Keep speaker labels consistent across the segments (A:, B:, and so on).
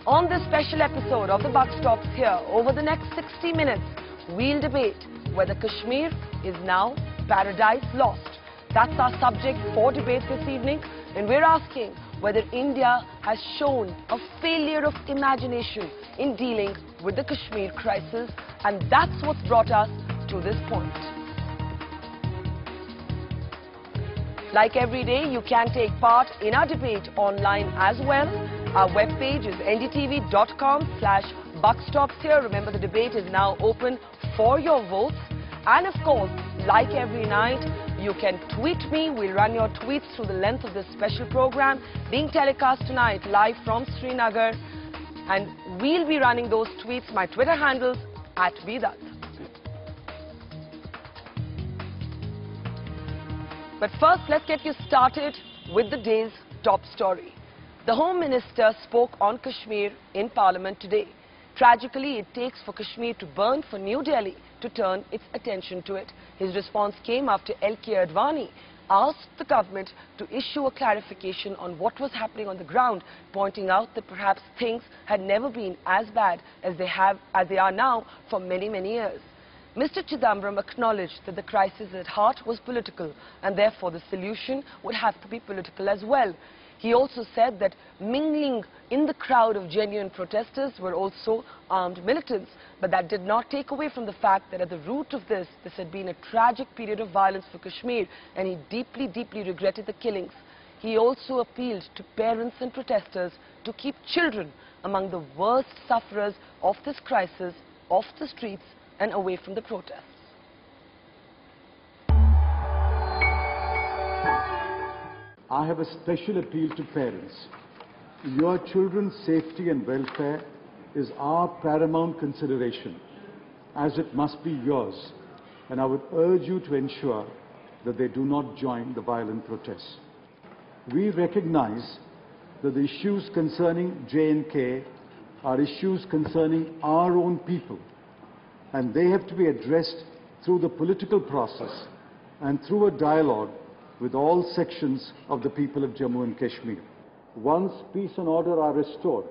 A: On this special episode of the Buck Stops Here, over the next 60 minutes, we'll debate whether Kashmir is now paradise lost. That's our subject for debate this evening, and we're asking whether India has shown a failure of imagination in dealing with the Kashmir crisis, and that's what's brought us to this point. Like every day, you can take part in our debate online as well. Our webpage is ndtv.com/buckstopshere. Remember, the debate is now open for your votes. And of course, like every night, you can tweet me. We'll run your tweets through the length of this special program being telecast tonight live from Srinagar. And we'll be running those tweets. My Twitter handles @Vedat. But first, let's get you started with the day's top story. The Home Minister spoke on Kashmir in Parliament today. Tragically, it takes for Kashmir to burn for New Delhi to turn its attention to it. His response came after L.K. Advani asked the government to issue a clarification on what was happening on the ground, pointing out that perhaps things had never been as bad as they are now for many, many years. Mr. Chidambaram acknowledged that the crisis at heart was political, and therefore the solution would have to be political as well. He also said that mingling in the crowd of genuine protesters were also armed militants, but that did not take away from the fact that at the root of this had been a tragic period of violence for Kashmir, and he deeply, deeply regretted the killings. He also appealed to parents and protesters to keep children among the worst sufferers of this crisis off the streets and away from the protests.
B: I have a special appeal to parents. Your children's safety and welfare is our paramount consideration, as it must be yours, and I would urge you to ensure that they do not join the violent protests. We recognize that the issues concerning J&K are issues concerning our own people, and they have to be addressed through the political process and through a dialogue with all sections of the people of Jammu and Kashmir. Once peace and order are restored,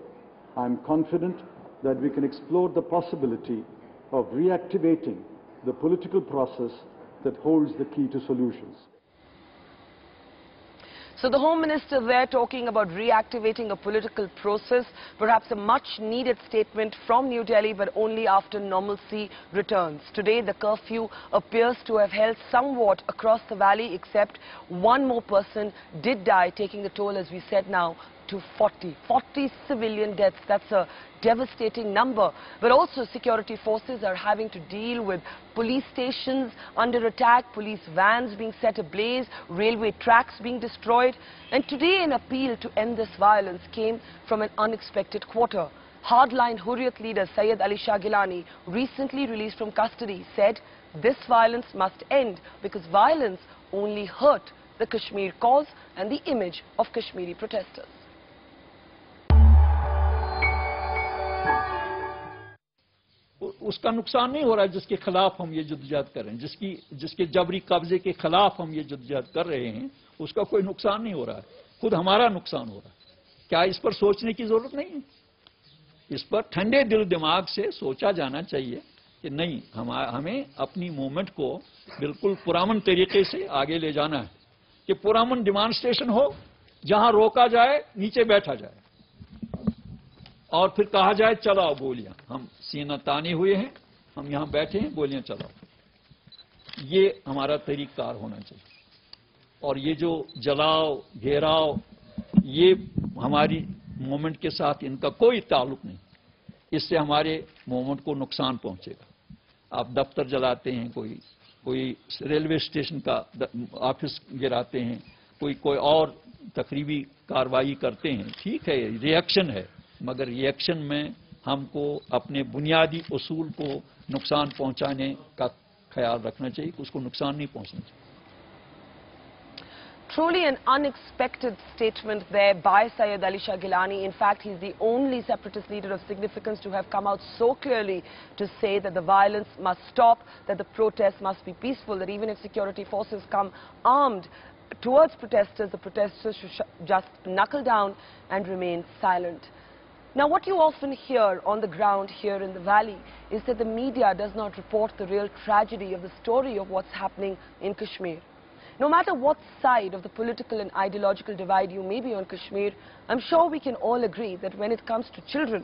B: I am confident that we can explore the possibility of reactivating the political process that holds the key to solutions.
A: So the Home Minister there talking about reactivating a political process, perhaps a much-needed statement from New Delhi, but only after normalcy returns. Today, the curfew appears to have held somewhat across the valley, except one more person did die, taking the toll, as we said now, to 40 civilian deaths. That's a devastating number. But also security forces are having to deal with police stations under attack, police vans being set ablaze, railway tracks being destroyed. And today an appeal to end this violence came from an unexpected quarter. Hardline Hurriyat leader Syed Ali Shah Gilani, recently released from custody, said this violence must end because violence only hurt the Kashmir cause and the image of Kashmiri protesters.
C: उसका नुकसान नहीं हो रहा है जिसके खिलाफ हम ये जद्दोजहद कर रहे हैं, जिसके जबरी कब्जे के खिलाफ हम ये जद्दोजहद कर रहे हैं, उसका कोई नुकसान नहीं हो रहा है, खुद हमारा नुकसान हो रहा है। क्या इस पर सोचने की जरूरत नहीं है? इस पर ठंडे दिल दिमाग से सोचा जाना चाहिए कि नहीं, हमें अपनी मूवमेंट को बिल्कुल पुरअमन तरीके से आगे ले जाना है, कि पुरअमन डिमॉन्स्ट्रेशन हो, जहां रोका जाए नीचे बैठा जाए और फिर कहा जाए चलाओ गोलियां, हम सीना ताने हुए हैं, हम यहां बैठे हैं, गोलियां चलाओ। ये हमारा तरीक़ाकार होना चाहिए। और ये जो जलाओ घेराव, ये हमारी मूवमेंट के साथ इनका कोई ताल्लुक नहीं। इससे हमारे मूवमेंट को नुकसान पहुंचेगा। आप दफ्तर जलाते हैं, कोई रेलवे स्टेशन का ऑफिस गिराते हैं, कोई और तकरीबी कार्रवाई करते हैं, ठीक है, रिएक्शन है, मगर रिएक्शन में हमको अपने बुनियादी उसूल को नुकसान पहुंचाने का ख्याल रखना चाहिए, उसको नुकसान नहीं पहुंचना चाहिए।
A: Truly an unexpected statement there by Syed Ali Shah Gilani. In fact, he's the only separatist leader of significance to have come out so clearly to say that the violence must stop, that the protests must be peaceful, that even if security forces come armed towards protesters, the protesters should just knuckle down and remain silent. Now, what you often hear on the ground here in the valley is that the media does not report the real tragedy of the story of what's happening in Kashmir. No matter what side of the political and ideological divide you may be on Kashmir, I'm sure we can all agree that when it comes to children,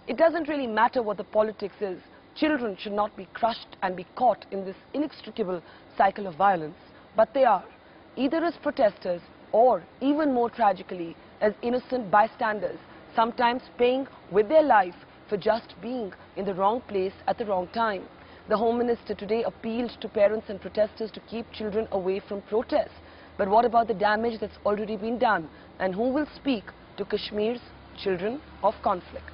A: it doesn't really matter what the politics is. Children should not be crushed and be caught in this inextricable cycle of violence, but they are, either as protesters or, even more tragically, as innocent bystanders, sometimes paying with their life for just being in the wrong place at the wrong time. The Home Minister today appealed to parents and protesters to keep children away from protests. But what about the damage that's already been done? And who will speak to Kashmir's children of conflict?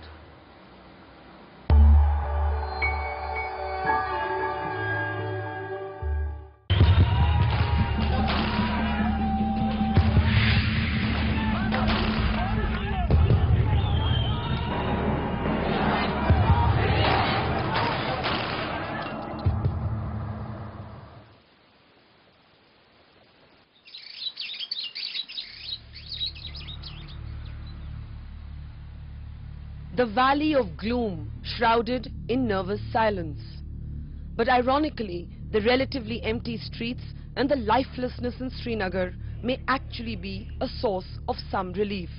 A: The valley of gloom shrouded in nervous silence. But ironically, the relatively empty streets and the lifelessness in Srinagar may actually be a source of some relief.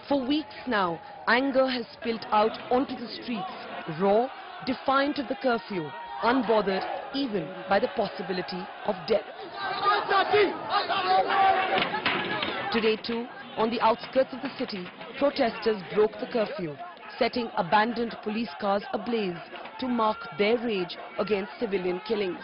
A: For weeks now, anger has spilled out onto the streets, raw, defiant of the curfew, unbothered even by the possibility of death. Today too, on the outskirts of the city, protesters broke the curfew, setting abandoned police cars ablaze to mark their rage against civilian killings.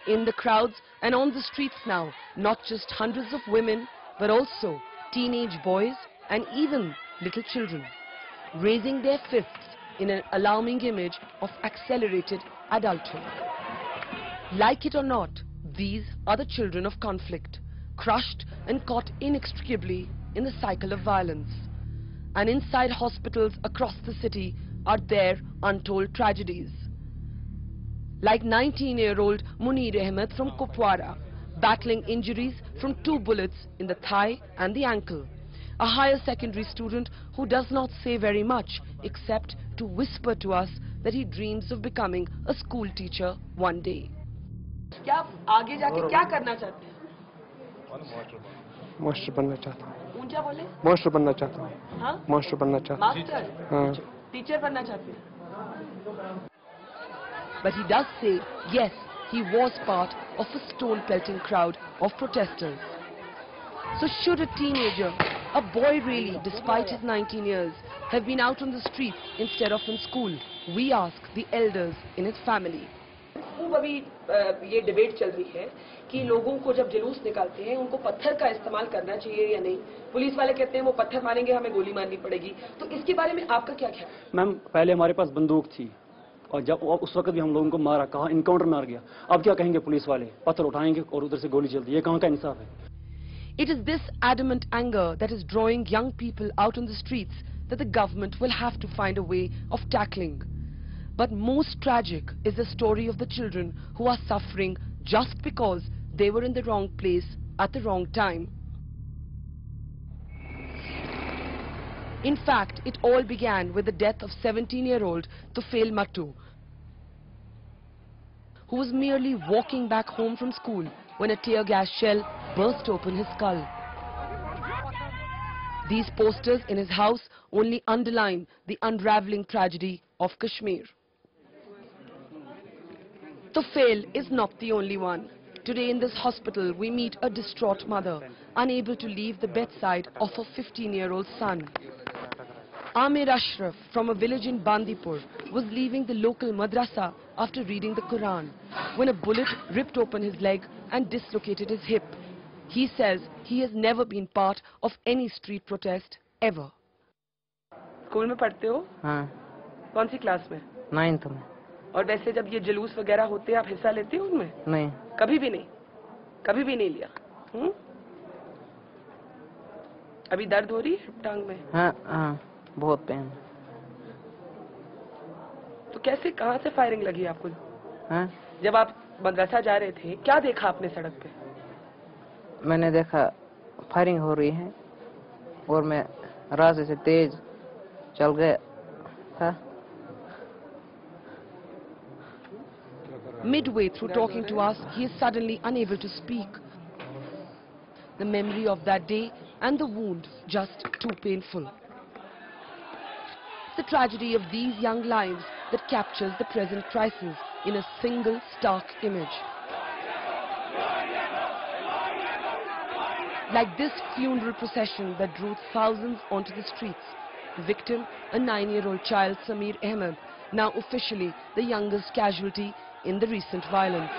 A: In the crowds and on the streets now, not just hundreds of women, but also teenage boys and even little children, raising their fists in an alarming image of accelerated adulthood. Like it or not, these are the children of conflict, crushed and caught inextricably in the cycle of violence. And inside hospitals across the city are their untold tragedies. Like 19-year-old Munir Ahmed from Kupwara, battling injuries from 2 bullets in the thigh and the ankle. A higher secondary student who does not say very much except to whisper to us that he dreams of becoming a school teacher one day. क्या आप आगे जाके क्या करना चाहते हैं?
D: Master बनना चाहता हूँ।
A: ऊंचा बोले?
D: मास्टर बनना चाहता हूँ।
A: हाँ?
D: मास्टर बनना चाहता हूँ।
A: मास्टर?
D: हाँ।
A: टीचर बनना चाहते हैं? But he does say, yes, he was part of a stone-pelting crowd of protesters. So should a teenager, a boy really, despite his 19 years, have been out on the streets instead of in school? We ask the elders in his family. अभी ये debate चल रही है कि लोगों को जब जुलूस निकालते हैं उनको पत्थर का इस्तेमाल करना चाहिए या नहीं। पुलिस वाले कहते हैं वो पत्थर मारेंगे हमें गोली मारनी पड़ेगी। तो इसके बारे में आपका क्या ख्याल है?
E: मैम, पहले हमारे पास बंदूक थी और जब उस वक्त भी हम लोगों को मारा, कहा इनकाउंटर मार गया। अब क्या कहेंगे पुलिस वाले? पत्थर उठाएंगे और उधर से गोली चलती है। ये कहाँ का इंसाफ है?
A: It is this adamant anger that is drawing young people out on the streets that the government will have to find a way of tackling. But most tragic is the story of the children who are suffering just because they were in the wrong place at the wrong time. In fact, it all began with the death of 17-year-old Tufail Mattu, who was merely walking back home from school when a tear gas shell burst open his skull. These posters in his house only underline the unraveling tragedy of Kashmir. Tufail is not the only one. Today in this hospital we meet a distraught mother, unable to leave the bedside of her 15-year-old son. Amir Ashraf from a village in Bandipur was leaving the local madrasa after reading the Quran when a bullet ripped open his leg and dislocated his hip. He says he has never been part of any street protest ever. School में पढ़ते हो?
D: हाँ।
A: कौन सी class में?
D: 9th में।
A: और वैसे जब ये जुलूस वगैरह होते हैं आप हिस्सा लेते हो उनमें?
D: नहीं।
A: कभी भी नहीं? कभी भी नहीं लिया? अभी दर्द हो रही है टांग में?
D: हाँ हाँ, बहुत पेन।
A: तो कैसे, कहाँ से फायरिंग लगी आपको?
D: हाँ?
A: जब आप मदरसा जा रहे थे, क्या देखा आपने सड़क पे?
D: मैंने देखा फायरिंग हो रही है और मैं रास्ते से तेज चल गया था।
A: Midway through talking to us, he is suddenly unable to speak. The memory of that day and the wound just too painful. The tragedy of these young lives that captures the present crisis in a single stark image. Like this funeral procession that drew thousands onto the streets. Victim, a 9-year-old child, Sameer Ahmed, now officially the youngest casualty in the recent violence.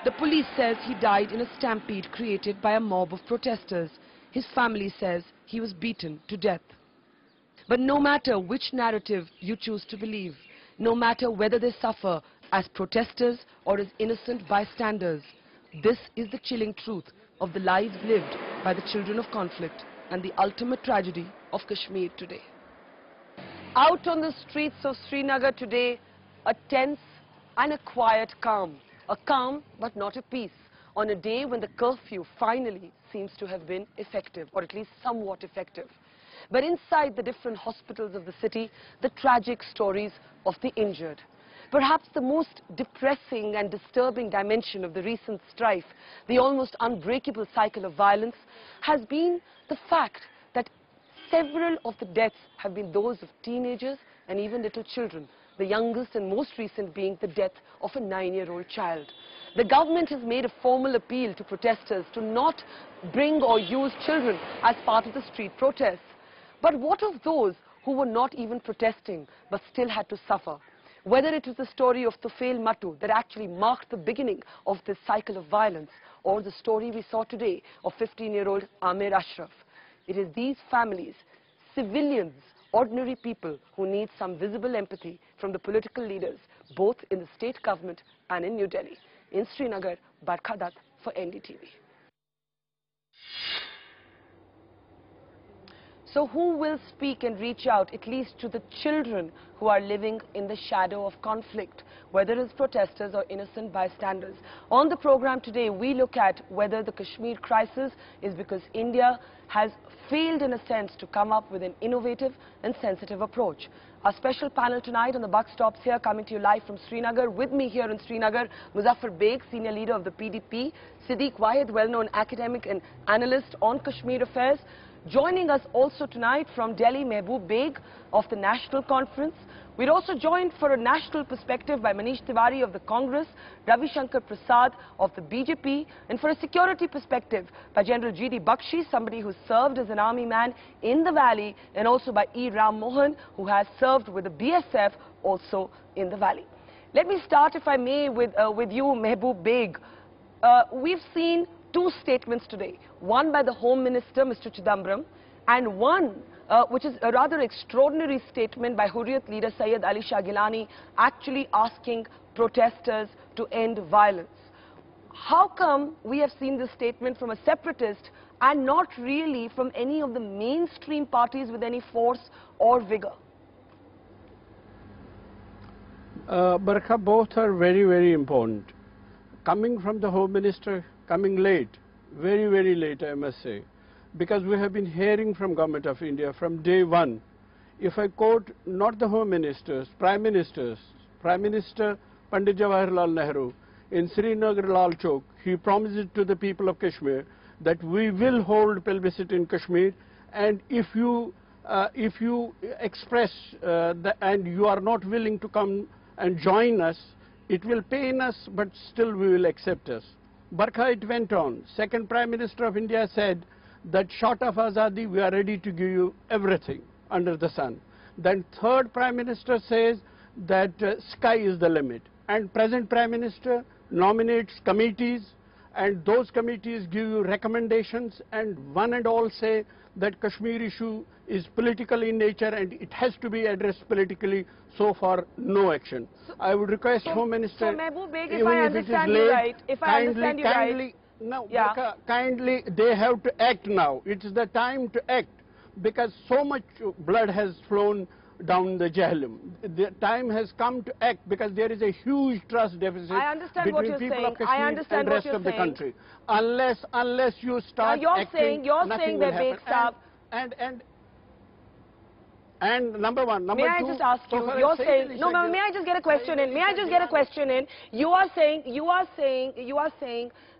A: The police says he died in a stampede created by a mob of protesters. His family says he was beaten to death. But no matter which narrative you choose to believe, no matter whether they suffer as protesters or as innocent bystanders, this is the chilling truth of the lives lived by the children of conflict and the ultimate tragedy of Kashmir today. Out on the streets of Srinagar today, a tense and a quiet calm. A calm but not a peace, on a day when the curfew finally seems to have been effective, or at least somewhat effective. But inside the different hospitals of the city, the tragic stories of the injured. Perhaps the most depressing and disturbing dimension of the recent strife, the almost unbreakable cycle of violence, has been the fact that several of the deaths have been those of teenagers and even little children, the youngest and most recent being the death of a 9-year-old child. The government has made a formal appeal to protesters to not bring or use children as part of the street protests. But what of those who were not even protesting but still had to suffer? Whether it was the story of Tufail Mattu that actually marked the beginning of this cycle of violence, or the story we saw today of 15-year-old Amir Ashraf. It is these families, civilians, ordinary people who need some visible empathy from the political leaders, both in the state government and in New Delhi. In Srinagar, Barkha Dutt for NDTV. So who will speak and reach out at least to the children who are living in the shadow of conflict, whether as protesters or innocent bystanders? On the program today, we look at whether the Kashmir crisis is because India has failed in a sense to come up with an innovative and sensitive approach. Our special panel tonight on the buck stops here, coming to you live from Srinagar. With me here in Srinagar, Muzaffar Beg, senior leader of the PDP, Siddiq Wahid, well-known academic and analyst on Kashmir affairs. Joining us also tonight from Delhi, Mehboob Beg of the National Conference. We're also joined for a national perspective by Manish Tiwari of the Congress, Ravi Shankar Prasad of the BJP, and for a security perspective by General G.D. Bakshi, somebody who served as an army man in the valley, and also by E. Ram Mohan, who has served with the BSF also in the valley. Let me start, if I may, with you, Mehboob Beg. We've seen two statements today, one by the Home Minister, Mr. Chidambaram, and one which is a rather extraordinary statement by Hurriyat leader Syed Ali Shah Gilani, actually asking protesters to end violence. How come we have seen this statement from a separatist and not really from any of the mainstream parties with any force or vigor?
F: Barkha, both are very, very important. Coming from the Home Minister, coming late, very, very late, I must say, because we have been hearing from Government of India from day one. If I quote not the Home Ministers, Prime Minister Pandit Jawaharlal Nehru, in Srinagar Lal Chowk, he promised to the people of Kashmir that we will hold plebiscite in Kashmir, and if you express and you are not willing to come and join us, it will pain us, but still we will accept us. Barkha, it went on. Second Prime Minister of India said that short of Azadi, we are ready to give you everything under the sun. Then third Prime Minister says that sky is the limit. And present Prime Minister nominates committees, and those committees give you recommendations, and one and all say that Kashmir issue is political in nature and it has to be addressed politically. So far, no action. So, I would request Home Minister,
A: so Mehboob Beg, if I understand you right,
F: kindly, they have to act now. It's the time to act, because so much blood has flown down the Jahannam. The time has come to act because there is a huge trust deficit
A: I understand what
F: between
A: you're
F: people
A: saying.
F: of Kashmir and the rest of the country. Unless you start acting,
A: you're
F: nothing
A: saying
F: will
A: that Beg
F: happen.
A: Saab.
F: And number one, number
A: two. May I just ask you? You're saying no. May I just get a question in? May I just get a question in? You are saying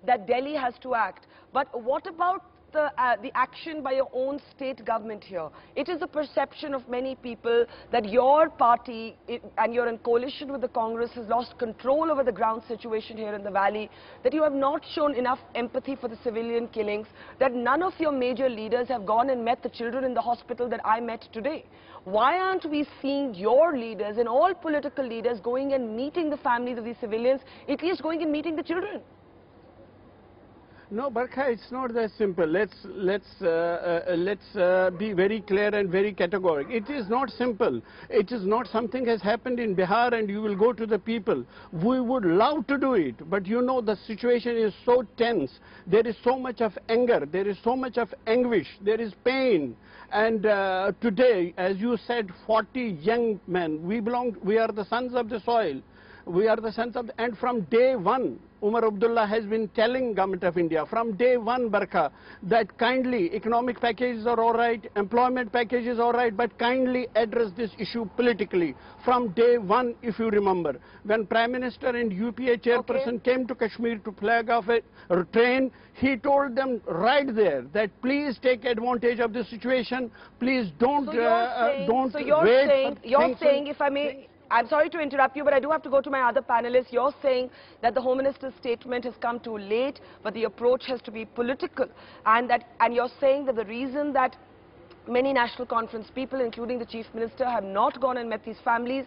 A: that Delhi has to act. But what about the action by your own state government here? It is the perception of many people that your party and you're in coalition with the Congress has lost control over the ground situation here in the valley, that you have not shown enough empathy for the civilian killings, that none of your major leaders have gone and met the children in the hospital that I met today. Why aren't we seeing your leaders and all political leaders going and meeting the families of these civilians, at least going and meeting the children?
F: No, Barkha, it's not that simple. Let's be very clear and very categorical. It is not simple. It is not something has happened in Bihar and you will go to the people. We would love to do it, but you know the situation is so tense. There is so much of anger. There is so much of anguish. There is pain. And today, as you said, 40 young men. We are the sons of the soil. We are the sons of, and from day one, Umar Abdullah has been telling Government of India, from day one, Barkha, that kindly economic packages are all right, employment packages are all right, but kindly address this issue politically. From day one, if you remember, when Prime Minister and UPA chairperson came to Kashmir to flag off a train, he told them right there that please take advantage of the situation, please don't
A: you're saying, if I may, I'm sorry to interrupt you, but I do have to go to my other panelists. You're saying that the Home Minister's statement has come too late, but the approach has to be political. And you're saying that the reason that many National Conference people, including the Chief Minister, have not gone and met these families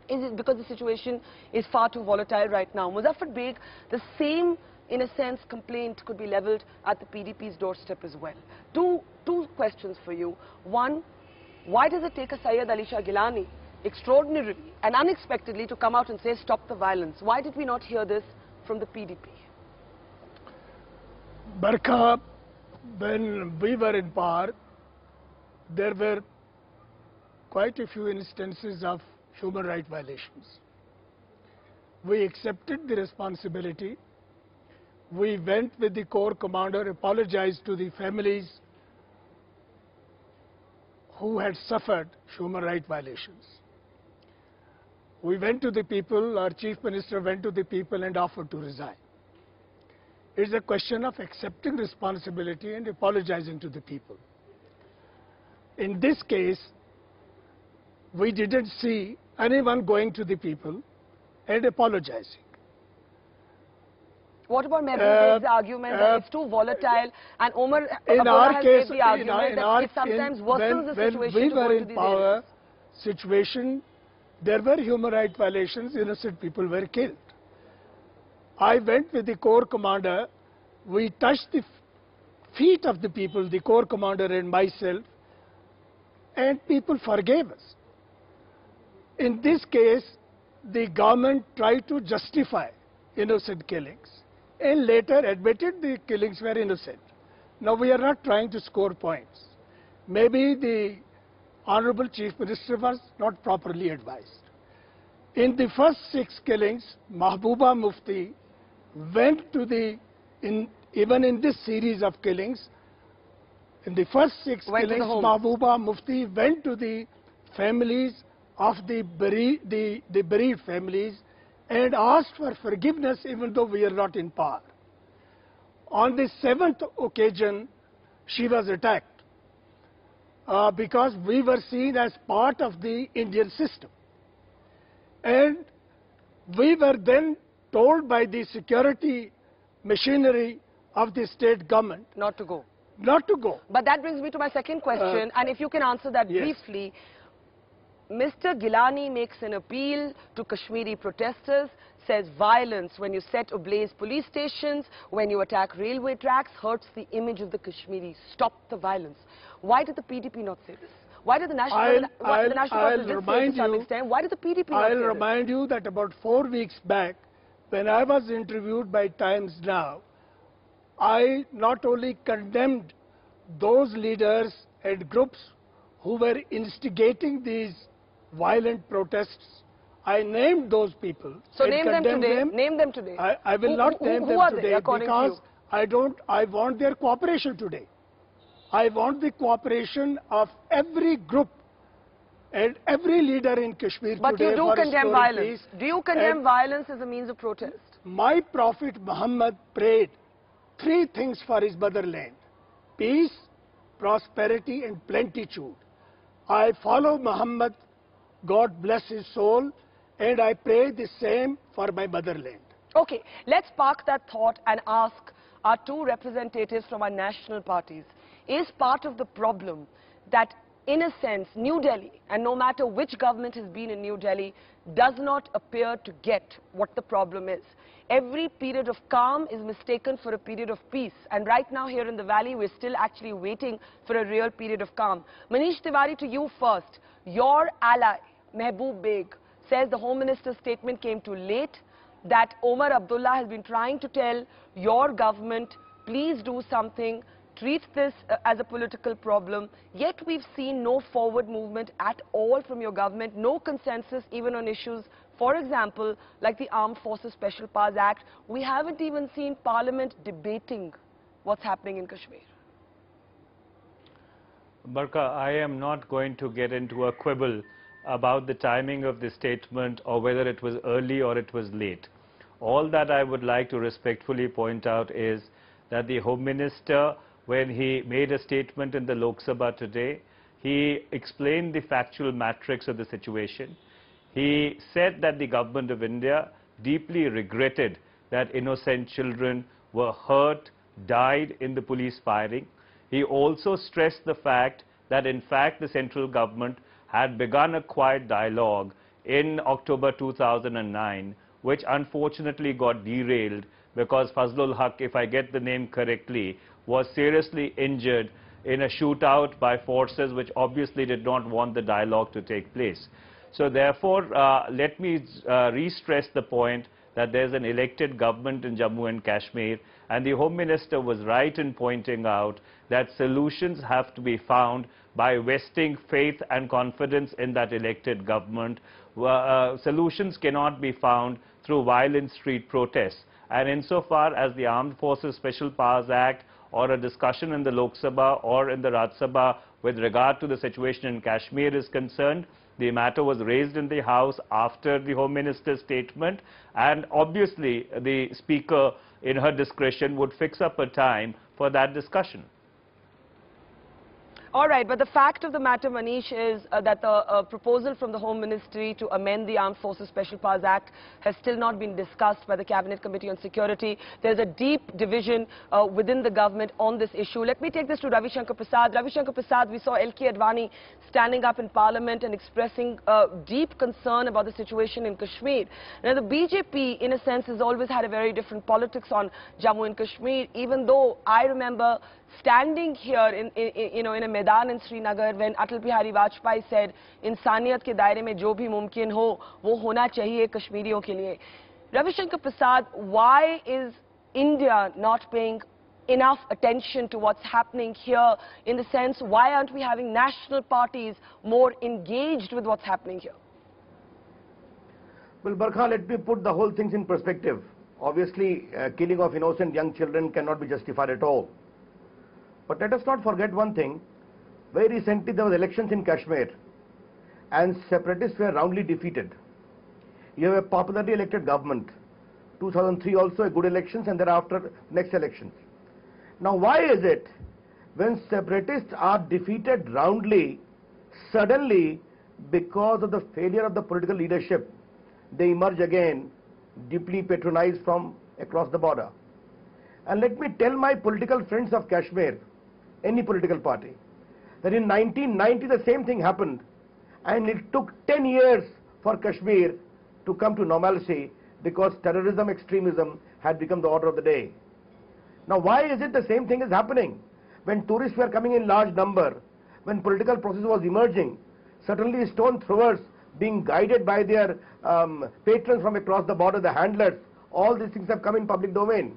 A: is because the situation is far too volatile right now. Muzaffar Beg, the same, in a sense, complaint could be levelled at the PDP's doorstep as well. Two questions for you. One, why does it take a Syed Ali Shah Gilani extraordinarily and unexpectedly to come out and say stop the violence? Why did we not hear this from the PDP?
G: Barkha, when we were in power, there were quite a few instances of human rights violations. We accepted the responsibility. We went with the Corps Commander, apologized to the families who had suffered human rights violations. We went to the people, our Chief Minister went to the people and offered to resign. It's a question of accepting responsibility and apologizing to the people. In this case, we didn't see anyone going to the people and apologizing.
A: What about Mehboob Beg's argument that it's too volatile, and Omar Abdullah has made the argument that it sometimes worsens the situation to go to these areas?
G: Situation, there were human rights violations, innocent people were killed. I went with the Corps Commander, we touched the feet of the people, the Corps Commander and myself, and people forgave us. In this case, the government tried to justify innocent killings and later admitted the killings were innocent. Now we are not trying to score points. Maybe the Honorable Chief Minister was not properly advised. In the first 6 killings, Mahbooba Mufti went to the, even in this series of killings, in the first 6 killings, Mahbooba Mufti went to the families of the bereaved families and asked for forgiveness even though we are not in power. On the 7th occasion, she was attacked because we were seen as part of the Indian system. And we were then told by the security machinery of the state government
A: not to go.
G: Not to go.
A: But that brings me to my second question, and if you can answer that briefly. Mr. Gilani makes an appeal to Kashmiri protesters, says violence when you set ablaze police stations, when you attack railway tracks, hurts the image of the Kashmiris. Stop the violence. Why did the PDP not say this? Why did the National Conference say to some extent? Why did the PDP not say this?
G: I'll remind you that about 4 weeks back, when I was interviewed by Times Now, I not only condemned those leaders and groups who were instigating these violent protests. I named those people.
A: So
G: and
A: name them
G: condemned
A: today.
G: them.
A: Name them today.
G: I will not name
A: who
G: them
A: are they,
G: today
A: according to
G: because
A: you?
G: I want their cooperation today. I want the cooperation of every group and every leader in Kashmir
A: But
G: today
A: you do
G: for
A: condemn
G: restoring
A: violence.
G: peace.
A: Do you condemn
G: And
A: violence as a means of protest?
G: my Prophet Muhammad prayed 3 things for his motherland: peace, prosperity and plenitude. I follow Muhammad, God bless his soul, and I pray the same for my motherland.
A: Okay, let's park that thought and ask our 2 representatives from our national parties. Is part of the problem that, in a sense, New Delhi, and no matter which government has been in New Delhi, does not appear to get what the problem is? Every period of calm is mistaken for a period of peace. And right now here in the valley, we're still actually waiting for a real period of calm. Manish Tiwari, to you first. Your ally, Mehboob Beg, says the Home Minister's statement came too late, that Omar Abdullah has been trying to tell your government, please do something, treat this as a political problem. Yet we've seen no forward movement at all from your government, no consensus even on issues, for example, like the Armed Forces Special Powers Act. We haven't even seen Parliament debating what's happening in Kashmir.
H: Barka, I am not going to get into a quibble about the timing of the statement or whether it was early or it was late. All that I would like to respectfully point out is that the Home Minister, when he made a statement in the Lok Sabha today, he explained the factual matrix of the situation. He said that the government of India deeply regretted that innocent children were hurt, died in the police firing. He also stressed the fact that in fact the central government had begun a quiet dialogue in October 2009, which unfortunately got derailed because Fazlul Haq, if I get the name correctly, was seriously injured in a shootout by forces which obviously did not want the dialogue to take place. So therefore, let me re-stress the point that there's an elected government in Jammu and Kashmir, and the Home Minister was right in pointing out that solutions have to be found by vesting faith and confidence in that elected government. Solutions cannot be found through violent street protests. And insofar as the Armed Forces Special Powers Act or a discussion in the Lok Sabha or in the Rajya Sabha with regard to the situation in Kashmir is concerned, the matter was raised in the House after the Home Minister's statement, and obviously the Speaker, in her discretion, would fix up a time for that discussion.
A: All right, but the fact of the matter, Manish, is that the proposal from the Home Ministry to amend the Armed Forces Special Powers Act has still not been discussed by the Cabinet Committee on Security. There's a deep division within the government on this issue. Let me take this to Ravi Shankar Prasad. Ravi Shankar Prasad, we saw L.K. Advani standing up in Parliament and expressing deep concern about the situation in Kashmir. Now, the BJP, in a sense, has always had a very different politics on Jammu and Kashmir, even though I remember standing here in a Maidan in Srinagar when Atal Bihari Vajpayee said, इंसानियत के दायरे में जो भी मुमकिन हो वो होना चाहिए कश्मीरियों के लिए. Ravi Shankar Prasad, why is India not paying enough attention to what's happening here? In the sense, why aren't we having national parties more engaged with what's happening here?
I: Well, Barkha, let me put the whole things in perspective. Obviously, killing of innocent young children cannot be justified at all. But let us not forget one thing. Very recently there was elections in Kashmir and separatists were roundly defeated. You have a popularly elected government. 2003 also a good elections, and thereafter next elections. Now why is it when separatists are defeated roundly, suddenly because of the failure of the political leadership, they emerge again deeply patronized from across the border? And let me tell my political friends of Kashmir, any political party, that in 1990 the same thing happened, and it took 10 years for Kashmir to come to normalcy because terrorism, extremism had become the order of the day. Now why is it the same thing is happening? When tourists were coming in large number, when political process was emerging, certainly stone throwers being guided by their patrons from across the border, the handlers, all these things have come in public domain.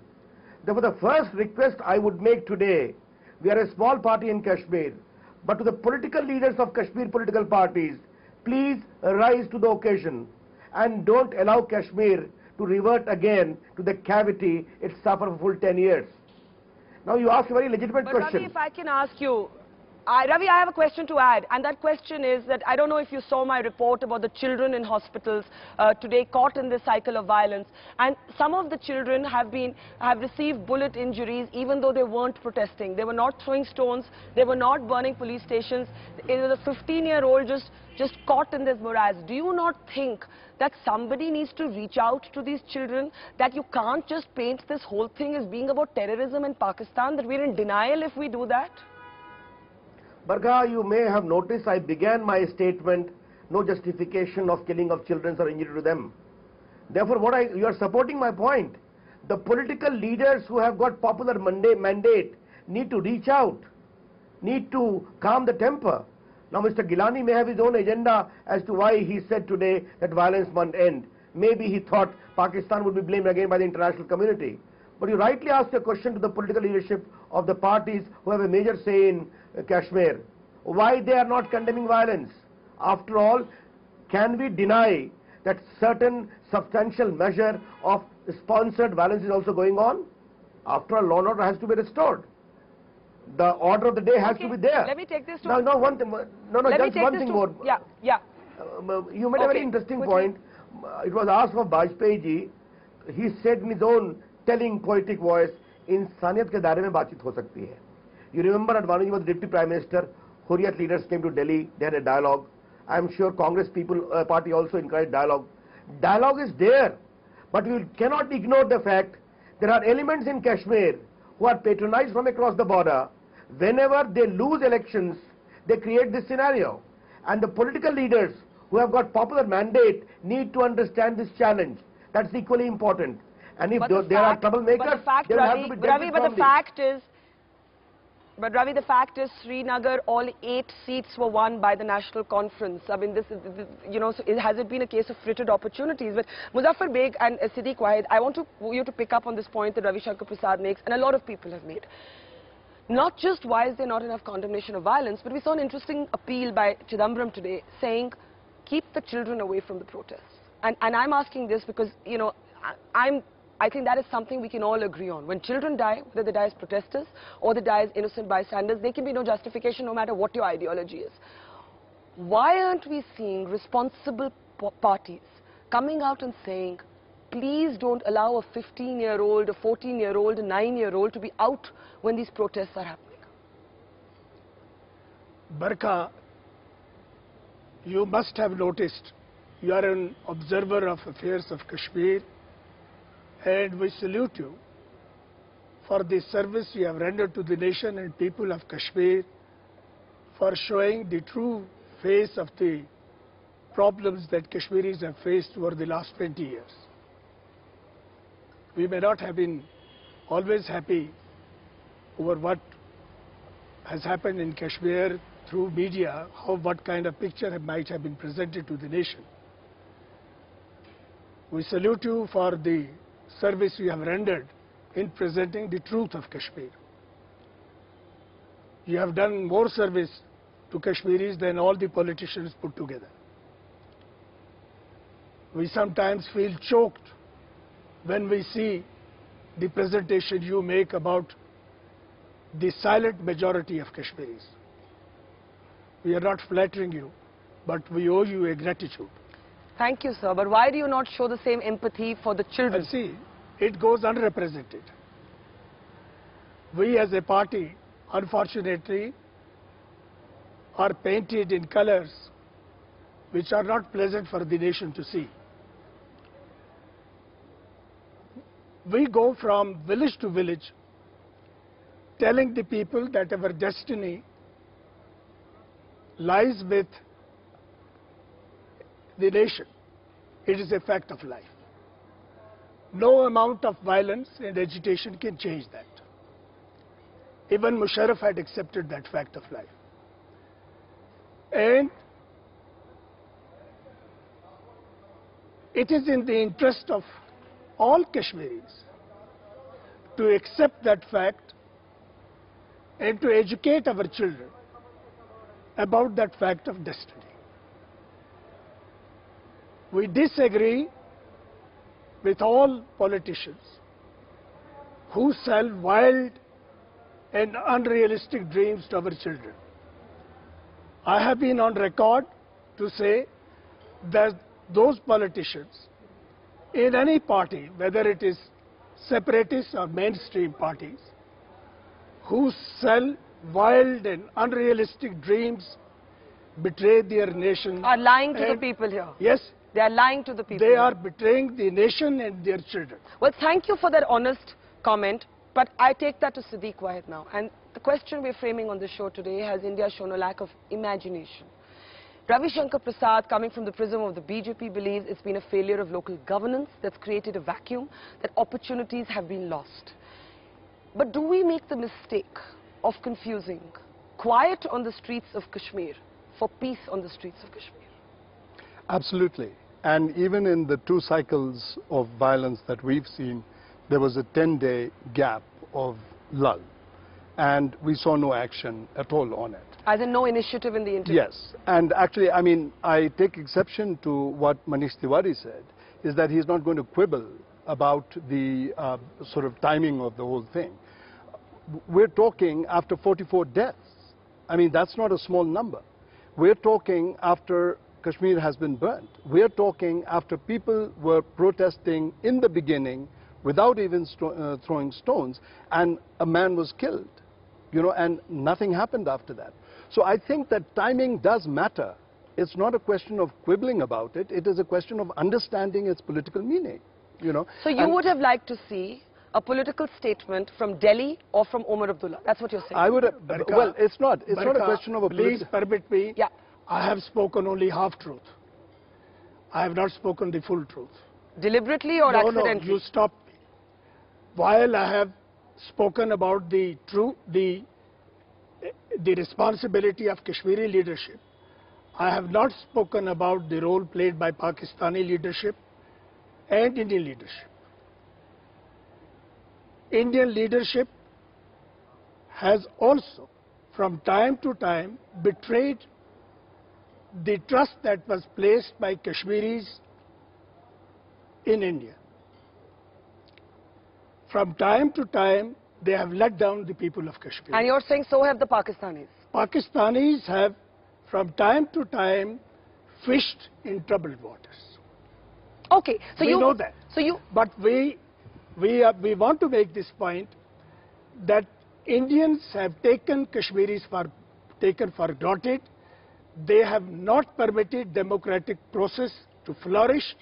I: Therefore the first request I would make today, we are a small party in Kashmir, but to the political leaders of Kashmir political parties, please rise to the occasion and don't allow Kashmir to revert again to the cavity it suffered for full 10 years. Now you ask a very legitimate question.
A: Ravi, if I can ask you, Ravi, I have a question to add, and that question is that I don't know if you saw my report about the children in hospitals today caught in this cycle of violence, and some of the children have received bullet injuries even though they weren't protesting. They were not throwing stones, they were not burning police stations. It was a 15-year-old just caught in this morass. Do you not think that somebody needs to reach out to these children, that you can't just paint this whole thing as being about terrorism in Pakistan, that we're in denial if we do that?
I: Barkha, you may have noticed I began my statement, no justification of killing of children or injury to them. Therefore, you are supporting my point. The political leaders who have got popular mandate need to reach out, need to calm the temper. Now, Mr. Gilani may have his own agenda as to why he said today that violence must end. Maybe he thought Pakistan would be blamed again by the international community. But you rightly asked a question to the political leadership of the parties who have a major say in Kashmir. Why they are not condemning violence? After all, can we deny that certain substantial measure of sponsored violence is also going on? After all, law and order has to be restored. The order of the day has to be there.
A: Let me take this to...
I: Now one thing, just one thing more.
A: Yeah.
I: You made a very interesting point. It was asked of Bajpayee ji. He said in his own telling poetic voice, इंसानियत के दायरे में बातचीत हो सकती है. You remember Advani was Deputy Prime Minister, Hurriyat leaders came to Delhi, they had a dialogue. I am sure Congress party also encouraged dialogue. Dialogue is there, but we cannot ignore the fact there are elements in Kashmir who are patronized from across the border. Whenever they lose elections, they create this scenario. And the political leaders who have got popular mandate need to understand this challenge. That's equally important. And if there are troublemakers, they will have to be dealt with firmly.
A: But Ravi, the fact is, Srinagar, all 8 seats were won by the National Conference. I mean, this has it been a case of frittered opportunities? But Muzaffar Beg and Siddiq Wahid, I want you to pick up on this point that Ravi Shankar Prasad makes, and a lot of people have made. Not just why is there not enough condemnation of violence, but we saw an interesting appeal by Chidambaram today saying, keep the children away from the protests. And I'm asking this because, I think that is something we can all agree on. When children die, whether they die as protesters or they die as innocent bystanders, there can be no justification no matter what your ideology is. Why aren't we seeing responsible parties coming out and saying, please don't allow a 15-year-old, a 14-year-old, a 9-year-old to be out when these protests are happening?
G: Barkha, you must have noticed, you are an observer of affairs of Kashmir, and we salute you for the service you have rendered to the nation and people of Kashmir, for showing the true face of the problems that Kashmiris have faced over the last 20 years. We may not have been always happy over what has happened in Kashmir through media, what kind of picture might have been presented to the nation. We salute you for the service you have rendered in presenting the truth of Kashmir. You have done more service to Kashmiris than all the politicians put together. We sometimes feel choked when we see the presentation you make about the silent majority of Kashmiris. We are not flattering you, but we owe you a gratitude.
A: Thank you, sir. But why do you not show the same empathy for the children?
G: See, it goes unrepresented. We as a party, unfortunately, are painted in colors which are not pleasant for the nation to see. We go from village to village, telling the people that our destiny lies with the nation. It is a fact of life. No amount of violence and agitation can change that. Even Musharraf had accepted that fact of life. And it is in the interest of all Kashmiris to accept that fact and to educate our children about that fact of destiny. We disagree with all politicians who sell wild and unrealistic dreams to our children. I have been on record to say that those politicians in any party, whether it is separatist or mainstream parties, who sell wild and unrealistic dreams, betray their nation.
A: Are lying to the people here.
G: Yes.
A: They are lying to the people.
G: They are betraying the nation and their children.
A: Well, thank you for that honest comment, but I take that to Siddiq Wahid now. And the question we're framing on the show today: has India shown a lack of imagination? Ravi Shankar Prasad, coming from the prism of the BJP, believes it's been a failure of local governance that's created a vacuum, that opportunities have been lost. But do we make the mistake of confusing quiet on the streets of Kashmir for peace on the streets of Kashmir?
J: Absolutely. And even in the 2 cycles of violence that we've seen, there was a 10-day gap of lull. And we saw no action at all on it.
A: As in no initiative in the interim?
J: Yes. And actually, I mean, I take exception to what Manish Tiwari said, is that he's not going to quibble about the sort of timing of the whole thing. We're talking after 44 deaths. I mean, that's not a small number. We're talking after Kashmir has been burnt. We're talking after people were protesting in the beginning without even throwing stones, and a man was killed, you know, and nothing happened after that. So I think that timing does matter. It's not a question of quibbling about it. It is a question of understanding its political meaning, you know.
A: So you would have liked to see a political statement from Delhi or from Omar Abdullah. That's what you're saying.
J: I would have, well, it's not a question of a
G: please permit me.
A: Yeah.
G: I have spoken only half truth. I have not spoken the full truth.
A: Deliberately or accidentally?
G: No, you stop me. While I have spoken about the responsibility of Kashmiri leadership, I have not spoken about the role played by Pakistani leadership and Indian leadership. Indian leadership has also, from time to time, betrayed the trust that was placed by Kashmiris in India. From time to time, they have let down the people of Kashmir.
A: And you're saying so have the Pakistanis?
G: Pakistanis have, from time to time, fished in troubled waters.
A: Okay, so
G: we know that.
A: So you.
G: But we want to make this point that Indians have taken Kashmiris for granted. They have not permitted democratic process to flourish.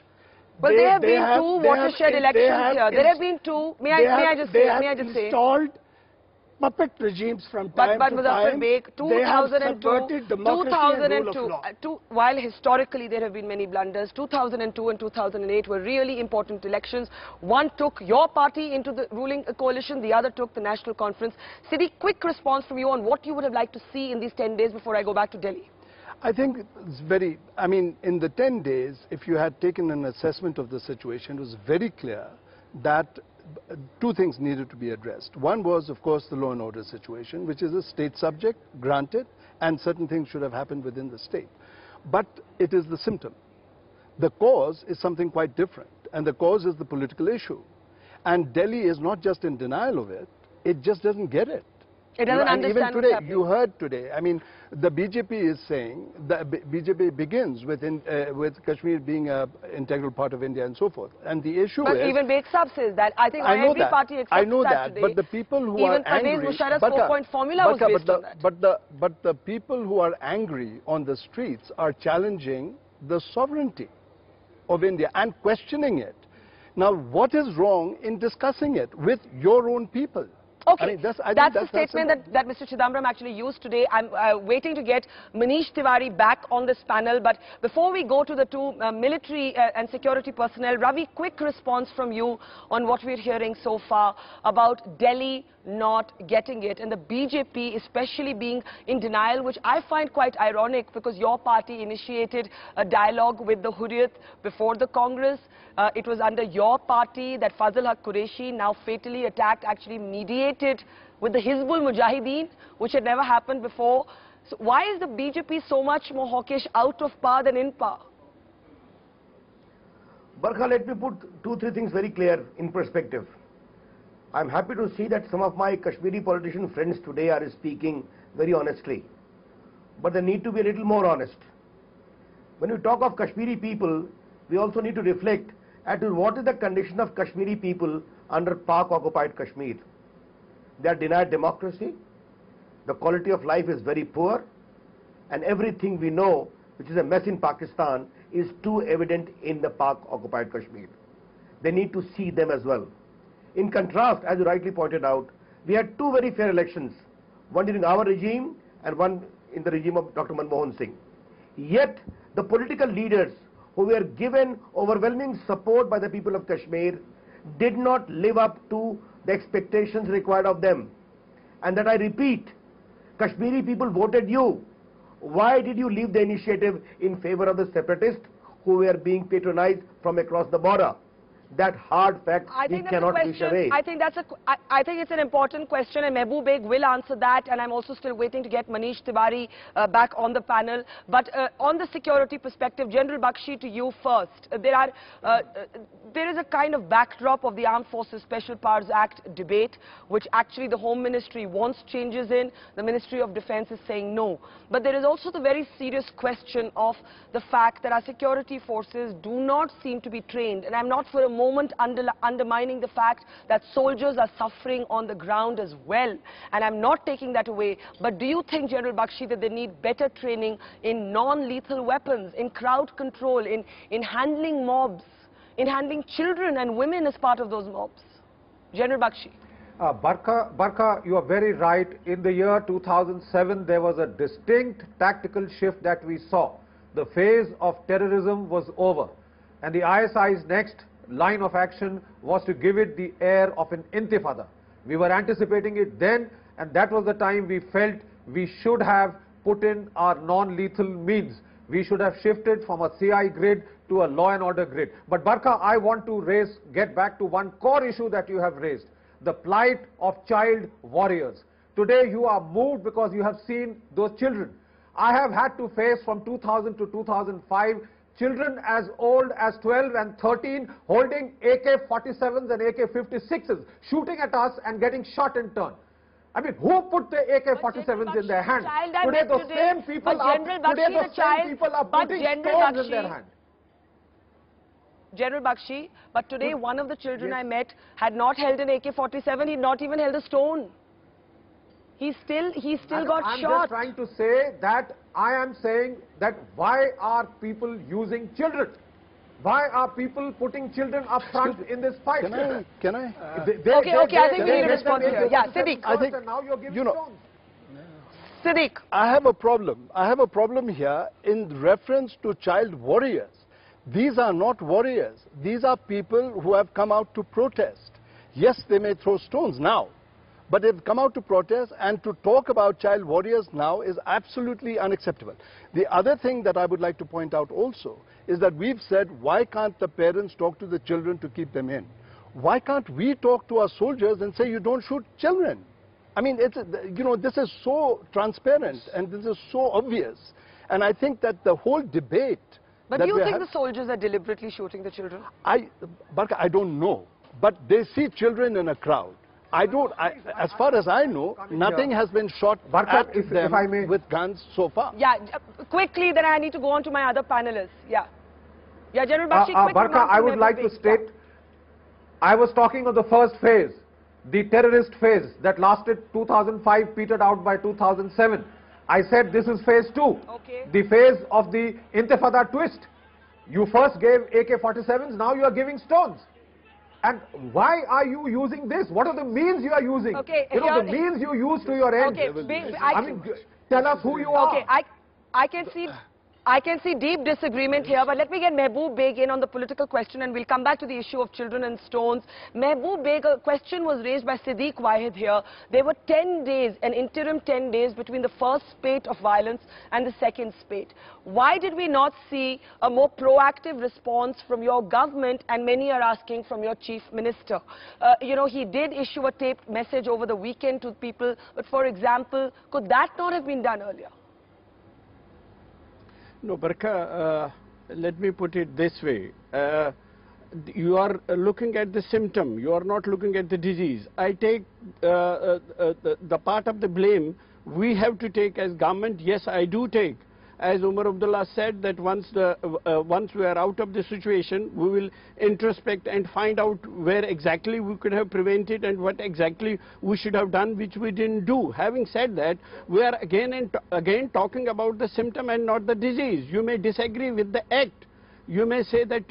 A: Well, there have been 2 watershed elections here. There have been 2. May I just say?
G: Installed puppet regimes from time to time.
A: Beg,
G: 2002, 2002.
A: While historically there have been many blunders, 2002 and 2008 were really important elections. One took your party into the ruling coalition, the other took the National Conference. Siddiq, quick response from you on what you would have liked to see in these 10 days before I go back to Delhi.
J: I think it's very, I mean, in the 10 days, if you had taken an assessment of the situation, it was very clear that 2 things needed to be addressed. One was, of course, the law and order situation, which is a state subject, granted, and certain things should have happened within the state. But it is the symptom. The cause is something quite different, and the cause is the political issue. And Delhi is not just in denial of it, it just doesn't get it.
A: It doesn't understand
J: even today, you heard today, I mean, the BJP is saying, that BJP begins with Kashmir being an integral part of India and so forth. And the issue is...
A: But even Beg Saab says that. I think every party accepts
J: I know that,
A: today.
J: But the people who are angry...
A: Even Pervez Musharraf's 4-point formula was based on that.
J: But the people who are angry on the streets are challenging the sovereignty of India and questioning it. Now, what is wrong in discussing it with your own people?
A: Okay,
J: I mean, that's
A: the statement that Mr. Chidambaram actually used today. I'm waiting to get Manish Tiwari back on this panel. But before we go to the 2 military and security personnel, Ravi, quick response from you on what we're hearing so far about Delhi not getting it and the BJP especially being in denial, which I find quite ironic because your party initiated a dialogue with the Hurriyat before the Congress. It was under your party that Fazl Haq Qureshi, now fatally attacked, actually mediated with the Hizbul Mujahideen, which had never happened before. So why is the BJP so much more hawkish, out of power than in power?
I: Barkha, let me put 2-3 things very clear in perspective. I'm happy to see that some of my Kashmiri politician friends today are speaking very honestly. But they need to be a little more honest. When we talk of Kashmiri people, we also need to reflect as to what is the condition of Kashmiri people under Pak-occupied Kashmir. They are denied democracy, the quality of life is very poor, and everything we know, which is a mess in Pakistan, is too evident in the Pak-occupied Kashmir. They need to see them as well. In contrast, as you rightly pointed out, we had 2 very fair elections, one during our regime and one in the regime of Dr. Manmohan Singh. Yet, the political leaders who were given overwhelming support by the people of Kashmir did not live up to the expectations required of them. And that I repeat, Kashmiri people voted you. Why did you leave the initiative in favor of the separatists who were being patronized from across the border? That hard fact we cannot wish away.
A: I think it's an important question, and Mehboob Beg will answer that, and I'm also still waiting to get Manish Tiwari back on the panel. But on the security perspective, General Bakshi, to you first. There is a kind of backdrop of the Armed Forces Special Powers Act debate, which actually the Home Ministry wants changes in. The Ministry of Defence is saying no. But there is also the very serious question of the fact that our security forces do not seem to be trained, and I'm not for a moment undermining the fact that soldiers are suffering on the ground as well, and I'm not taking that away. But do you think, General Bakshi, that they need better training in non-lethal weapons, in crowd control, in handling mobs, in handling children and women as part of those mobs? General Bakshi.
K: Barkha, you are very right. In the year 2007, there was a distinct tactical shift that we saw. The phase of terrorism was over, and the ISI's next line of action was to give it the air of an intifada. We were anticipating it then, and that was the time we felt we should have put in our non-lethal means. We should have shifted from a CI grid to a law and order grid. But Barkha, I want to get back to one core issue that you have raised, the plight of child warriors. Today you are moved because you have seen those children. I have had to face from 2000 to 2005 children as old as 12 and 13 holding AK-47s and AK-56s, shooting at us and getting shot in turn. I mean, who put the AK-47s in their hand? Today the same people are putting stones in their hand.
A: General Bakshi, but today one of the children I met had not held an AK-47, he had not even held a stone. He still got
K: I'm
A: shot.
K: just trying to say that I am saying that why are people using children? Why are people putting children up front in this fight?
J: Can I?
A: Okay, I think we need a response here. Yeah, Siddiq.
K: I think, now you're giving stones.
A: Siddiq.
J: I have a problem. I have a problem here in reference to child warriors. These are not warriors. These are people who have come out to protest. Yes, they may throw stones now, but they've come out to protest, and to talk about child warriors now is absolutely unacceptable. The other thing that I would like to point out also is that we've said, why can't the parents talk to the children to keep them in? Why can't we talk to our soldiers and say, you don't shoot children? I mean, it's, this is so transparent and this is so obvious. And I think that the whole debate...
A: But do you think the soldiers are deliberately shooting the children?
J: Barkha, I don't know. But they see children in a crowd. As far as I know, nothing has been shot at them with guns so far.
A: Yeah, quickly, then I need to go on to my other panelists. Yeah, General Bakshi,
K: Barkha, I would like to state, I was talking of the first phase, the terrorist phase that lasted 2005, petered out by 2007. I said this is phase 2, the phase of the Intifada twist. You first gave AK-47s, now you are giving stones. And why are you using this? What are the means you are using?
A: Okay,
K: the means you use to your end.
A: Okay,
K: I mean, tell us who you are.
A: Okay, I can see deep disagreement here, but let me get Mehboob Beg in on the political question, and we'll come back to the issue of children and stones. Mehboob Beg, a question was raised by Siddiq Wahid here. There were 10 days, an interim 10 days between the first spate of violence and the second spate. Why did we not see a more proactive response from your government, and many are asking from your chief minister? He did issue a taped message over the weekend to people, but for example, could that not have been done earlier?
F: No, Barkha, let me put it this way. you are looking at the symptom, you are not looking at the disease. I take the part of the blame we have to take as government. Yes, I do take. As Umar Abdullah said, that once we are out of the situation, we will introspect and find out where exactly we could have prevented and what exactly we should have done, which we didn't do. Having said that, we are again talking about the symptom and not the disease. You may disagree with the act. You may say that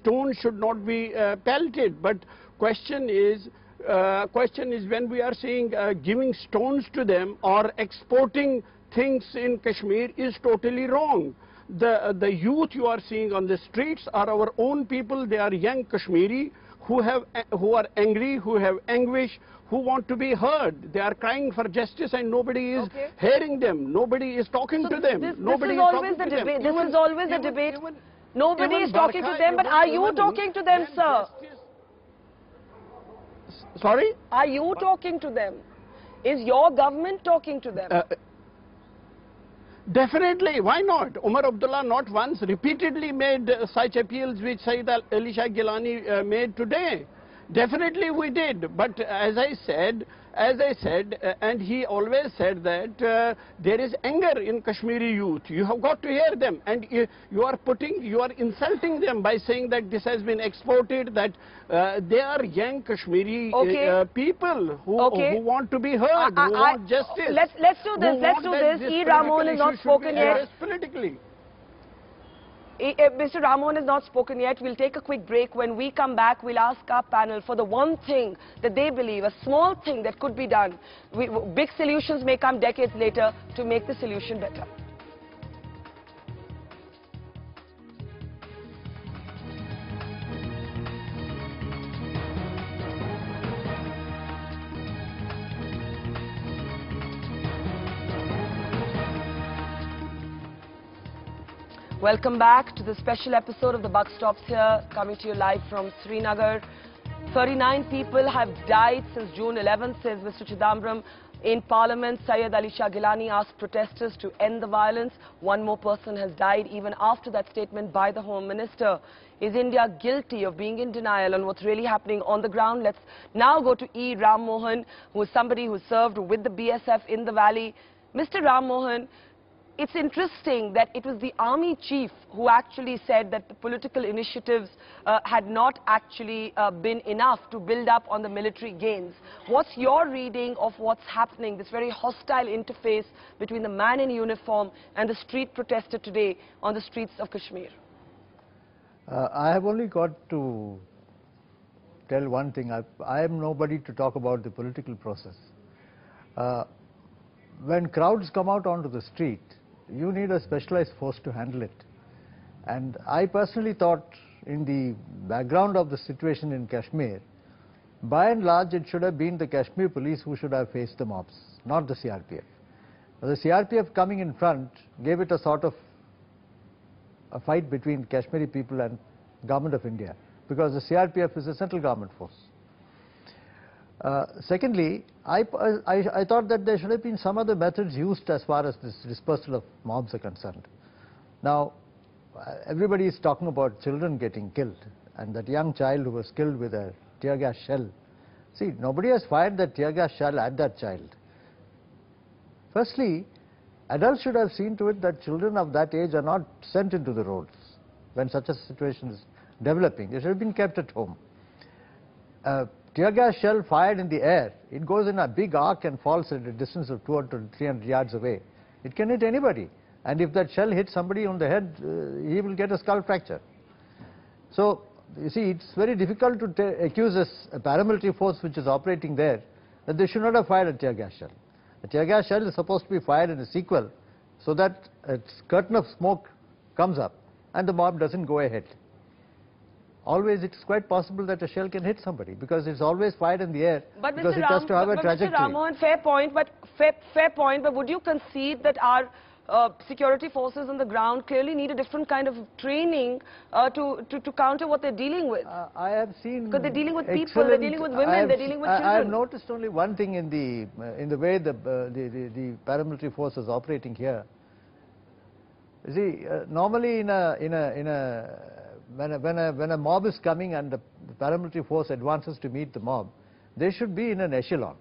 F: stone should not be pelted, but question is when we are saying giving stones to them or exporting things in Kashmir is totally wrong. The youth you are seeing on the streets are our own people. They are young Kashmiri who are angry, who have anguish, who want to be heard. They are crying for justice and nobody is hearing them. Nobody is talking to them.
A: This is always the debate. This is always the debate. Nobody is talking to them, but are you talking to them, sir?
F: Sorry?
A: Are you talking to them? Is your government talking to them?
F: Definitely, why not? Umar Abdullah not once, repeatedly made such appeals which Sayyid Ali Shah Gilani made today. Definitely we did, but as I said, and he always said that there is anger in Kashmiri youth. You have got to hear them, and you are insulting them by saying that this has been exported, that they are young Kashmiri people who want to be heard, who want justice.
A: Let's do this. E. Ramon has not spoken yet.
F: Politically.
A: Mr. Ramon has not spoken yet. We'll take a quick break. When we come back, we'll ask our panel for the one thing that they believe, a small thing that could be done. Big solutions may come decades later to make the solution better. Welcome back to the special episode of The Buck Stops Here, coming to you live from Srinagar. 39 people have died since June 11th, says Mr. Chidambaram. In Parliament, Sayyid Ali Shah Gilani asked protesters to end the violence. One more person has died even after that statement by the Home Minister. Is India guilty of being in denial on what's really happening on the ground? Let's now go to E. Ram Mohan, who is somebody who served with the BSF in the valley. Mr. Ram Mohan, it's interesting that it was the army chief who actually said that the political initiatives had not actually been enough to build up on the military gains. What's your reading of what's happening, this very hostile interface between the man in uniform and the street protester today on the streets of Kashmir?
L: I have only got to tell one thing. I am nobody to talk about the political process. When crowds come out onto the street, you need a specialized force to handle it. And I personally thought, in the background of the situation in Kashmir, by and large it should have been the Kashmir police who should have faced the mobs, not the CRPF. The CRPF coming in front gave it a sort of a fight between Kashmiri people and Government of India, because the CRPF is a central government force. Secondly, I thought that there should have been some other methods used as far as this dispersal of mobs are concerned. Now, everybody is talking about children getting killed, and that young child who was killed with a tear gas shell. See, nobody has fired that tear gas shell at that child. Firstly, adults should have seen to it that children of that age are not sent into the roads when such a situation is developing. They should have been kept at home. Tear gas shell fired in the air, it goes in a big arc and falls at a distance of 200 to 300 yards away. It can hit anybody, and if that shell hits somebody on the head, he will get a skull fracture. So, you see, it's very difficult to accuse a paramilitary force which is operating there that they should not have fired a tear gas shell. A tear gas shell is supposed to be fired in a sequel so that a curtain of smoke comes up and the mob doesn't go ahead. Always it's quite possible that a shell can hit somebody because it's always fired in the air, because it has to have a trajectory.
A: Mr. Ramon, fair point, but would you concede that our security forces on the ground clearly need a different kind of training to counter what they're dealing with?
L: I have seen,
A: because they're dealing with people, they're dealing with women, they're dealing with children.
L: I have noticed only one thing in the way the paramilitary force is operating here. You see, normally in a when a mob is coming and the paramilitary force advances to meet the mob, they should be in an echelon.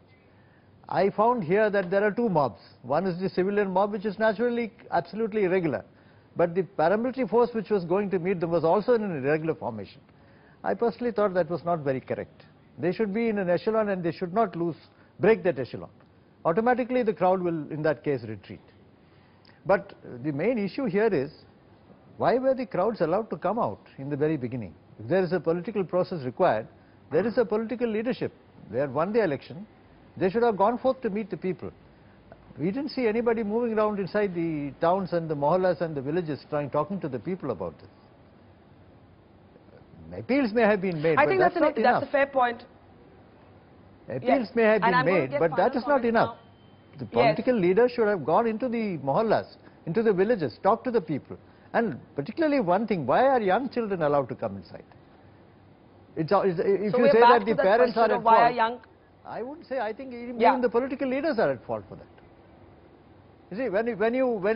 L: I found here that there are two mobs. One is the civilian mob, which is naturally absolutely irregular. But the paramilitary force which was going to meet them was also in an irregular formation. I personally thought that was not very correct. They should be in an echelon and they should not break that echelon. Automatically the crowd will in that case retreat. But the main issue here is, why were the crowds allowed to come out in the very beginning? If there is a political process required, there is a political leadership. They have won the election. They should have gone forth to meet the people. We didn't see anybody moving around inside the towns and the mohallas and the villages talking to the people about this. Appeals may have been made,
A: I
L: but
A: think that's a fair point.
L: Appeals may have been made, but that is not enough. The political leaders should have gone into the mohallas, into the villages, talked to the people. And particularly one thing, why are young children allowed to come inside? If you say that the parents are at fault, I wouldn't say. I think even the political leaders are at fault for that. You see, when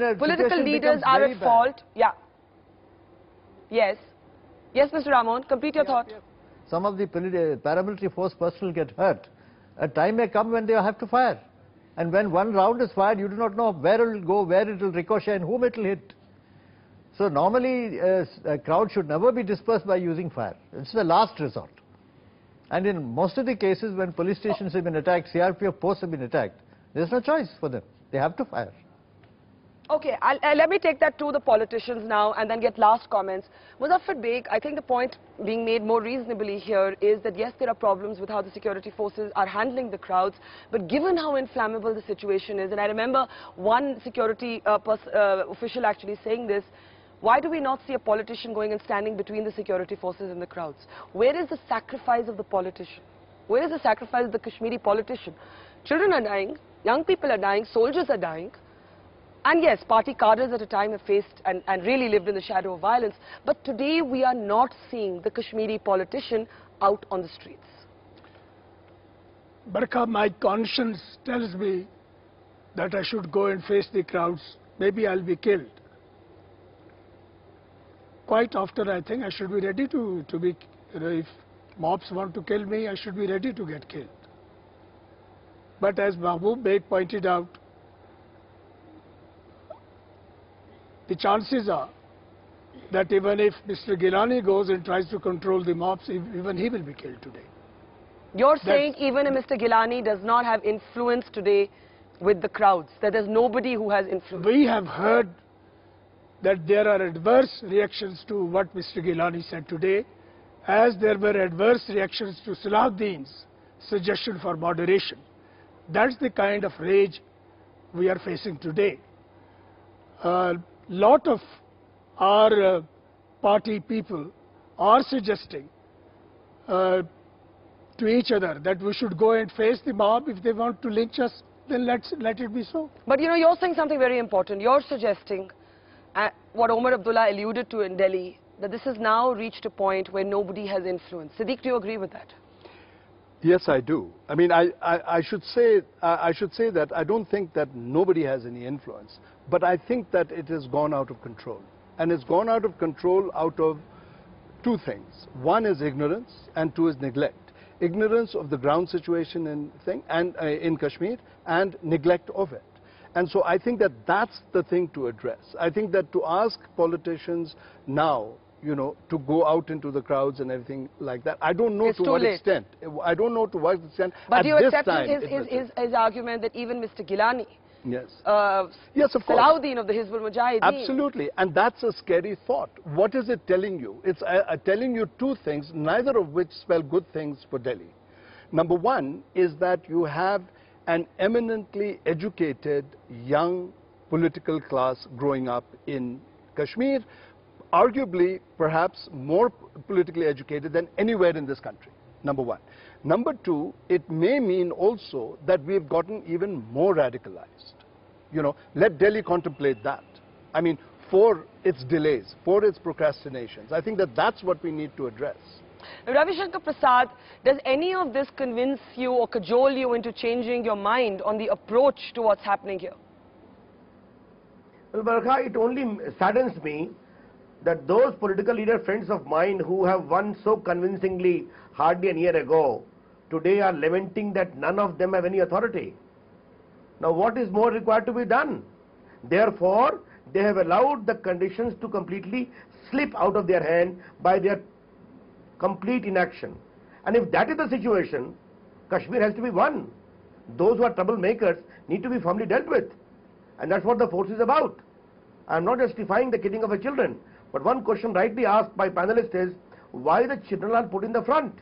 L: a
A: political leaders are at fault, Yes, Mr. Ramon, complete your thought.
L: Some of the paramilitary force personnel get hurt. A time may come when they have to fire. And when one round is fired, you do not know where it will go, where it will ricochet and whom it will hit. So normally a crowd should never be dispersed by using fire. It's the last resort. And in most of the cases when police stations have been attacked, CRPF posts have been attacked, there's no choice for them. They have to fire.
A: Okay, let me take that to the politicians now and then get last comments. Muzaffar Beg, I think the point being made more reasonably here is that yes, there are problems with how the security forces are handling the crowds, but given how inflammable the situation is, and I remember one security official actually saying this, why do we not see a politician going and standing between the security forces and the crowds? Where is the sacrifice of the politician? Where is the sacrifice of the Kashmiri politician? Children are dying, young people are dying, soldiers are dying. And yes, party cadres at a time have faced and really lived in the shadow of violence. But today we are not seeing the Kashmiri politician out on the streets.
G: Barkha, my conscience tells me that I should go and face the crowds. Maybe I'll be killed. Quite often I think I should be ready to be, if mobs want to kill me, I should be ready to get killed. But as Mahbub Beg pointed out, the chances are that even if Mr. Gilani goes and tries to control the mobs, even he will be killed today.
A: You're saying even if Mr. Gilani does not have influence today with the crowds, that there's nobody who has influence?
G: We have heard that there are adverse reactions to what Mr. Gilani said today, as there were adverse reactions to Salahuddin's suggestion for moderation. That's the kind of rage we are facing today. Lot of our party people are suggesting to each other that we should go and face the mob. If they want to lynch us, then let it be so.
A: But you know, you're saying something very important. You're suggesting what Omar Abdullah alluded to in Delhi, that this has now reached a point where nobody has influence. Siddiq, do you agree with that?
J: Yes, I do. I mean, I should say that I don't think that nobody has any influence, but I think that it has gone out of control. And it's gone out of control out of two things. One is ignorance and two is neglect. Ignorance of the ground situation in Kashmir and neglect of it. And so I think that that's the thing to address. I think that to ask politicians now, you know, to go out into the crowds and everything like that, I don't know to what extent. I don't know to what extent.
A: But do you accept his argument that even Mr. Gilani,
J: yes, yes, of course,
A: Salahuddin of the Hizbul Mujahideen.
J: Absolutely, and that's a scary thought. What is it telling you? It's telling you two things, neither of which spell good things for Delhi. Number one is that you have an eminently educated young political class growing up in Kashmir, arguably perhaps more politically educated than anywhere in this country, number one. Number two, it may mean also that we've gotten even more radicalized. You know, let Delhi contemplate that. I mean, for its delays, for its procrastinations. I think that that's what we need to address.
A: Ravi Shankar Prasad, does any of this convince you or cajole you into changing your mind on the approach to what's happening here?
I: Well, Barkha, it only saddens me that those political leader friends of mine who have won so convincingly hardly a year ago, today are lamenting that none of them have any authority. Now what is more required to be done? Therefore, they have allowed the conditions to completely slip out of their hand by their complete inaction. And if that is the situation, Kashmir has to be won. Those who are troublemakers need to be firmly dealt with. And that's what the force is about. I am not justifying the killing of the children, but one question rightly asked by panelists is, why the children are put in the front?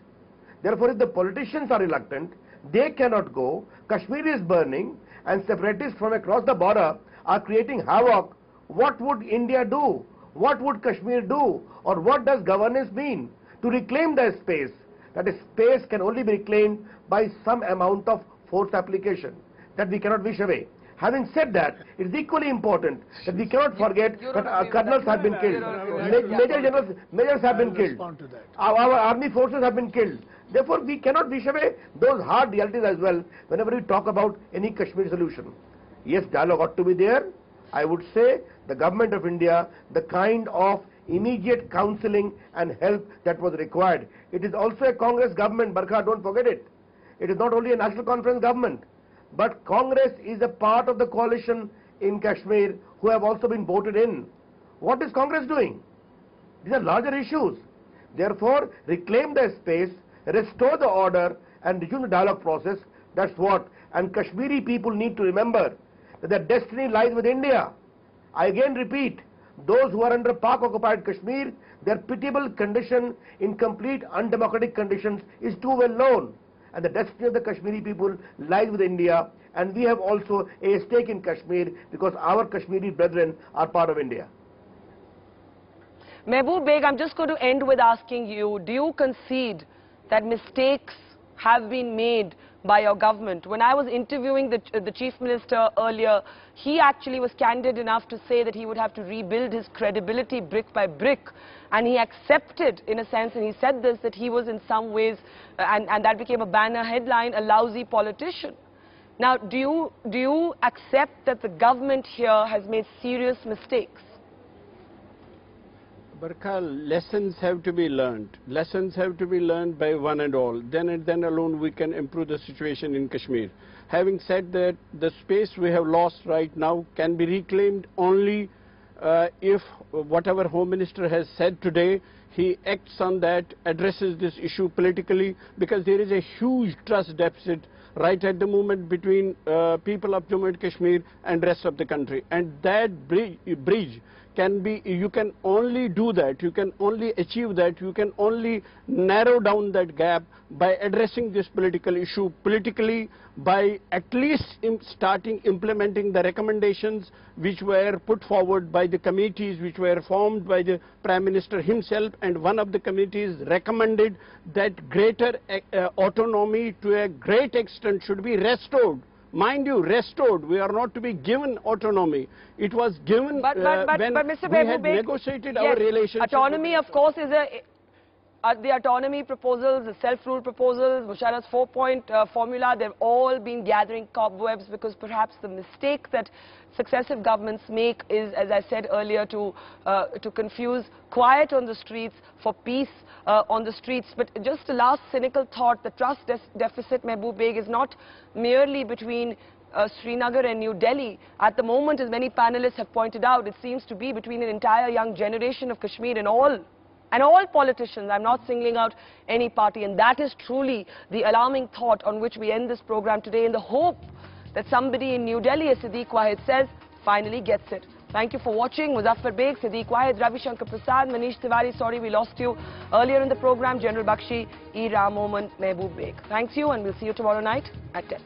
I: Therefore, if the politicians are reluctant, they cannot go, Kashmir is burning, and separatists from across the border are creating havoc, what would India do? What would Kashmir do? Or what does governance mean? To reclaim the space, that space can only be reclaimed by some amount of force application that we cannot wish away. Having said that, it is equally important that we cannot forget that colonels have been killed, majors have been killed, our army forces have been killed. Therefore, we cannot wish away those hard realities as well whenever we talk about any Kashmir solution. Yes, dialogue ought to be there. I would say the government of India, the kind of immediate counselling and help that was required. It is also a Congress government, Barkha, don't forget it. It is not only a National Conference government, but Congress is a part of the coalition in Kashmir who have also been voted in. What is Congress doing? These are larger issues. Therefore, reclaim the space, restore the order and resume the dialogue process. That's what. And Kashmiri people need to remember that their destiny lies with India. I again repeat, those who are under Pak-occupied Kashmir, their pitiable condition in complete undemocratic conditions is too well known. And the destiny of the Kashmiri people lies with India, and we have also a stake in Kashmir because our Kashmiri brethren are part of India.
A: Mehboob Beg, I'm just going to end with asking you, do you concede that mistakes have been made by your government? When I was interviewing the Chief Minister earlier, he actually was candid enough to say that he would have to rebuild his credibility brick by brick. And he accepted, in a sense, and he said this, that he was in some ways, and that became a banner headline, a lousy politician. Now, do you accept that the government here has made serious mistakes?
F: Barkha, lessons have to be learned. Lessons have to be learned by one and all. Then alone we can improve the situation in Kashmir. Having said that, the space we have lost right now can be reclaimed only if whatever Home Minister has said today, he acts on that, addresses this issue politically, because there is a huge trust deficit right at the moment between people of Jammu and Kashmir and rest of the country. And that bridge can be, you can only do that, you can only achieve that, you can only narrow down that gap by addressing this political issue politically, by at least starting implementing the recommendations which were put forward by the committees which were formed by the Prime Minister himself, and one of the committees recommended that greater autonomy to a great extent should be restored. Mind you, restored. We are not to be given autonomy. It was given when
A: Mr.
F: we had negotiated our relationship.
A: Autonomy, of course, is the autonomy proposals, the self-rule proposals, Musharraf's 4-point formula, they've all been gathering cobwebs because perhaps the mistake that successive governments make is, as I said earlier, to confuse quiet on the streets for peace on the streets. But just a last cynical thought, the trust deficit, Mehboob Beg, is not merely between Srinagar and New Delhi. At the moment, as many panelists have pointed out, it seems to be between an entire young generation of Kashmir and all politicians. I'm not singling out any party, and that is truly the alarming thought on which we end this program today, in the hope that somebody in New Delhi, as Siddique Wahid says, finally gets it. Thank you for watching. Muzaffar Beg, Siddique Wahid, Ravi Shankar Prasad, Manish Tiwari, sorry we lost you earlier in the program, General Bakshi, E. Ram Moman, Mehboob Beg. Thanks you, and we'll see you tomorrow night at 10.